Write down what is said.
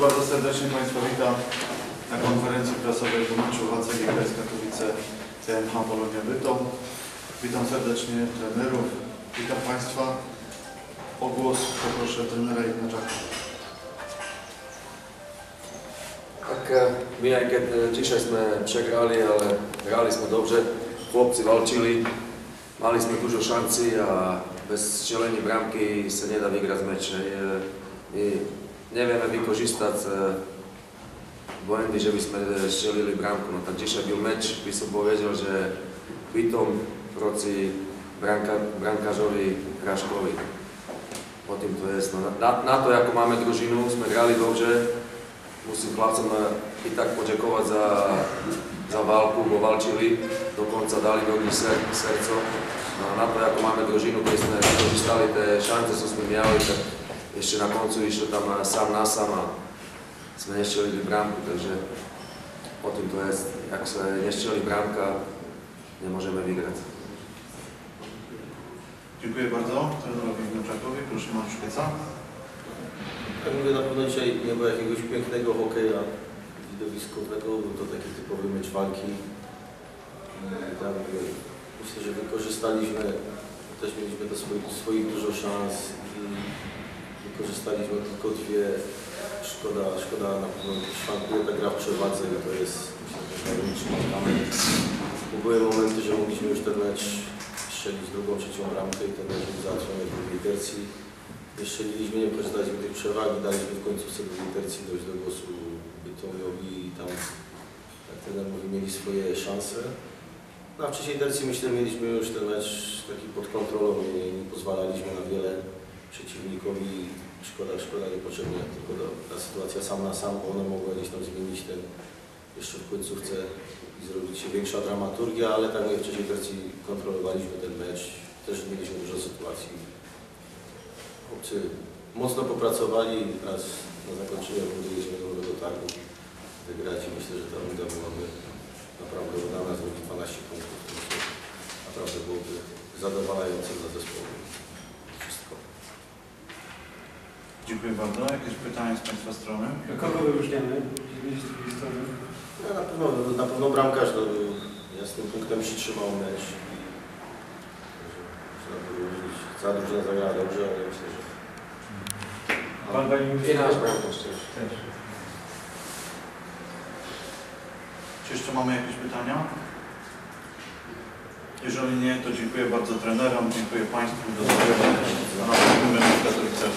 Bardzo serdecznie Państwa witam na konferencji prasowej po meczu HC GKS Katowice CMH Polonia Bytom. Witam serdecznie trenerów. Witam Państwa. O głos poproszę trenera Ignaczaka. Tak, my aj keď dzisiaj sme przegrali, ale hrali sme dobře, chłopci walčili, mali sme dużo šanci a bez strzelení bramky sa nedá vygrať meč. My nevieme vykorzystať błędy, že by sme strzelili bramku. No tak dzisiaj byl meč, by som povedal, že Bytom proti brankářovi Hraškovi. O tým to je. No, na to, ako máme družinu, sme hrali dobře. Musím chlapcom i tak poďakovať za válku, bo valčili, dokonca dali veľmi srdco. No na to, ako máme družinu, keď sme vykorzistali tie šance, co sme mieli, tak ešte na koncu išlo tam sám na sám a sme neštelili brámku, takže o tým to je. Ak sa nešteli brámka, nemôžeme vygrať. Dziękuję bardzo trenerowi Ignaczakowi. Proszę Mariusz Szpieca. Ja mówię, na pewno dzisiaj nie było jakiegoś pięknego hokeja widowiskowego, był to taki typowy mecz walki. Tam, myślę, że wykorzystaliśmy, też mieliśmy do swoich dużo szans i wykorzystaliśmy tylko dwie. Szkoda na pewno szwankuje ta gra w przewadze i to jest, myślę, że największy mankament. Były momenty, że mogliśmy już ten mecz strzelić drugą, trzecią bramkę i ten mecz był załatwiony w drugiej tercji. Nie strzeliliśmy, nie wykorzystaliśmy tej przewagi, daliśmy w końcówce drugiej tercji dojść do głosu Bytomiowi i tam, jak trener mówi, mieli swoje szanse. No, a w trzeciej tercji myślę, mieliśmy już ten mecz taki pod kontrolą, nie pozwalaliśmy na wiele przeciwnikowi. Szkoda niepotrzebnie, tylko ta sytuacja sam na sam, bo one mogły gdzieś tam zmienić ten jeszcze w końcówce i zrobić się większa dramaturgia, ale tak jak w trzeciej tercji kontrolowaliśmy ten mecz, też mieliśmy dużo sytuacji. Chłopcy mocno popracowali, teraz na zakończenie rundy jedziemy do Nowego Targu wygrać i myślę, że ta runda byłaby naprawdę udana, zrobić 12 punktów. Naprawdę byłoby zadowalające dla zespołu. Wszystko. Dziękuję bardzo. Jakieś pytania z Państwa strony? Kogo wyróżniamy z drugiej strony? Ja na pewno bramkarz jasnym punktem przytrzymał mecz. Cała drużyna zagrała dobrze, ale myślę, że... Pan I nasz bramkarz też. Czy jeszcze mamy jakieś pytania? Jeżeli nie, to dziękuję bardzo trenerom, dziękuję Państwu. Do zobaczenia na następnym meczu w Katowicach.